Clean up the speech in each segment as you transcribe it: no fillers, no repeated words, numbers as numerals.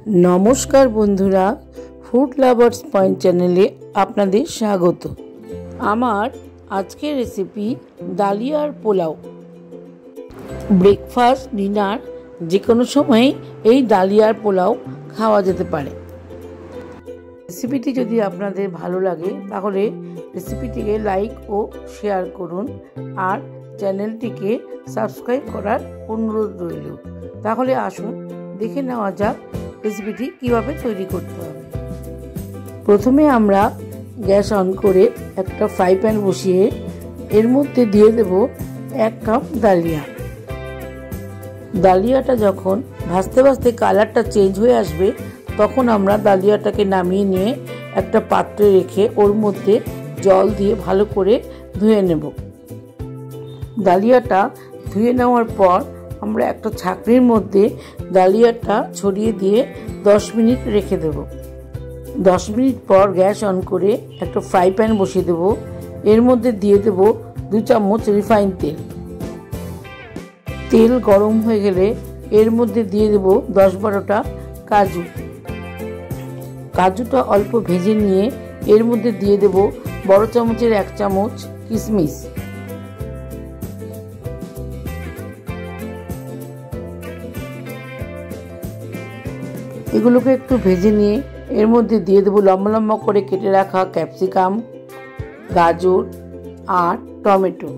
नमस्कार बंधुरा food लाभार्स point चैनेले आपनादेर स्वागत। आमार आजकेर रेसिपि डालियार पोलाव। ब्रेकफास्ट डिनार जेकोनो समय এই ডালিয়ার পোলাও খাওয়া যেতে পারে। রেসিপিটি যদি আপনাদের ভালো লাগে তাহলে রেসিপিটিকে লাইক ও শেয়ার করুন আর চ্যানেলটিকে সাবস্ক্রাইব করার অনুরোধ রইল। তাহলে আসুন দেখে নেওয়া যাক রেসিপিটি কিভাবে তৈরি করতে হবে। প্রথমে আমরা গ্যাস অন করে একটা ফ্রাই প্যান বসিয়ে এর মধ্যে দিয়ে দেব 1 কাপ ডালিয়া। ডালিয়াটা যখন ভাজতে ভাজতে কালারটা চেঞ্জ হয়ে আসবে তখন আমরা ডালিয়াটাকে নামিয়ে নিয়ে একটা পাত্রে রেখে ওর মধ্যে জল দিয়ে ভালো করে ধুয়ে নেব। ডালিয়াটা ধুয়ে নেওয়ার পর আমরা একটা ছাঁকনির মধ্যে ডালিয়াটা ছড়িয়ে দিয়ে 10 মিনিট রেখে দেব। 10 মিনিট পর গ্যাস অন করে একটা ফ্রাই প্যান বসিয়ে দেব। এর মধ্যে দিয়ে দেব 2 চামচ রিফাইন তেল। তেল গরম হয়ে গেলে এর মধ্যে দিয়ে দেব 10-12টা কাজু। কাজুটা অল্প ভেজে নিয়ে এর মধ্যে দিয়ে দেব বড় চামচের 1 চামচ কিশমিশ। এগুলোকে একটু ভেজে নিয়ে এর মধ্যে দিয়ে দেব লম্বা লম্বা করে কেটে রাখা ক্যাপসিকাম, গাজর আর টমেটো।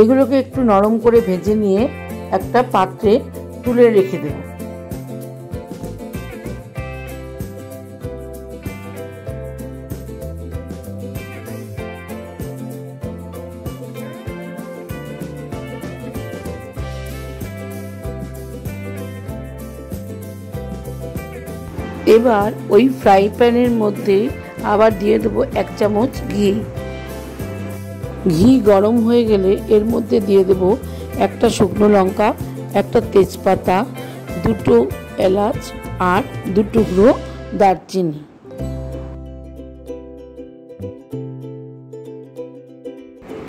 এগুলোকে একটু নরম করে ভেজে নিয়ে একটা পাত্রে তুলে রেখে দেব। এবার ওই ফ্রাই প্যানের মধ্যে আবার দিয়ে দেব 1 চামচ ঘি। ঘি গরম হয়ে গেলে এর মধ্যে দিয়ে দেব একটা শুকনো লঙ্কা, একটা তেজপাতা, 2টো এলাচ আর 2 টুকরো দারচিনি।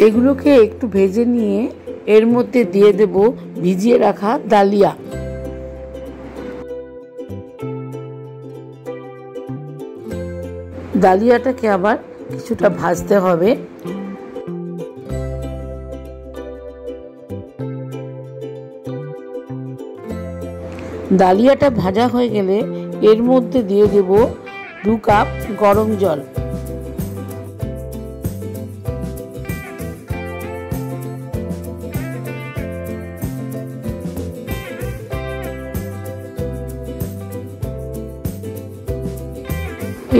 এগুলোকে একটু ভেজে নিয়ে এর মধ্যে দিয়ে দেব ভিজিয়ে রাখা ডালিয়া। ডালিয়াটাকে আবার কিছুটা ভাজতে হবে। ডালিয়াটা ভাজা হয়ে গেলে এর মধ্যে দিয়ে দেব 2 কাপ গরম জল।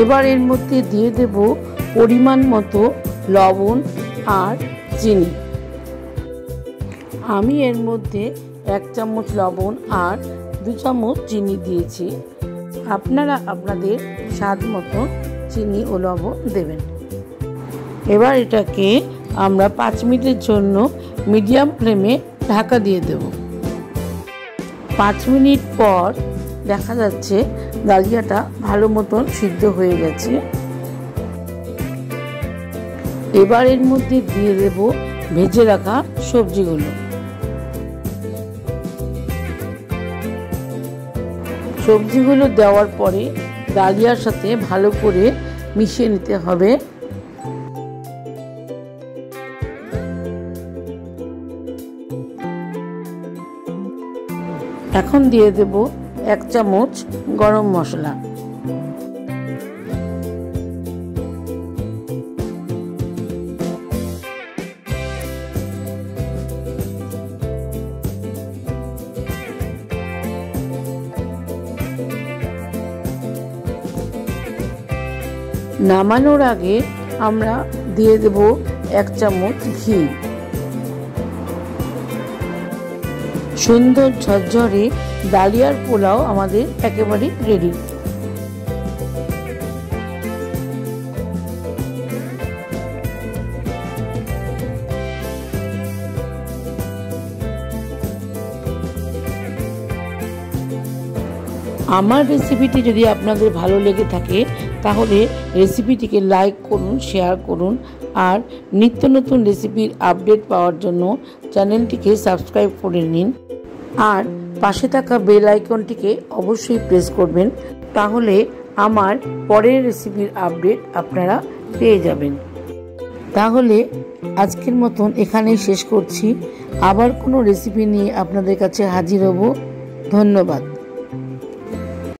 এবার এর মধ্যে দিয়ে দেব পরিমাণ মতো লবণ আর চিনি। আমি এর মধ্যে 1 চামচ লবণ আর 2 চামচ চিনি দিয়েছি। আপনারা আপনাদের স্বাদ মতো চিনি ও লবণ দেবেন। এবার এটাকে আমরা 5 মিনিটের জন্য মিডিয়াম ফ্লেমে ঢাকা দিয়ে দেব। 5 মিনিট পর দেখা যাচ্ছে ডালিয়াটা ভালো মতন সিদ্ধ হয়ে গেছে। এবার এর মধ্যে দিয়ে দেব ভেজে রাখা সবজিগুলো। সবজিগুলো দেওয়ার পরে ডালিয়ার সাথে ভালো করে মিশিয়ে নিতে হবে। এখন দিয়ে দেব 1 চামচ গরম মশলা। নামানোর আগে আমরা দিয়ে দেব 1 চামচ ঘি। সুন্দর ঝরঝরে ডালিয়ার পোলাও আমাদের একেবারে রেডি। আমার রেসিপিটি যদি আপনাদের ভালো লেগে থাকে তাহলে রেসিপিটিকে লাইক করুন, শেয়ার করুন আর নিত্য নতুন রেসিপির আপডেট পাওয়ার জন্য চ্যানেলটিকে সাবস্ক্রাইব করে নিন আর পাশে থাকা বেল আইকনটিকে অবশ্যই প্রেস করবেন, তাহলে আমার পরের রেসিপির আপডেট আপনারা পেয়ে যাবেন। তাহলে আজকের মতন এখানেই শেষ করছি। আবার কোনো রেসিপি নিয়ে আপনাদের কাছে হাজির হব। ধন্যবাদ।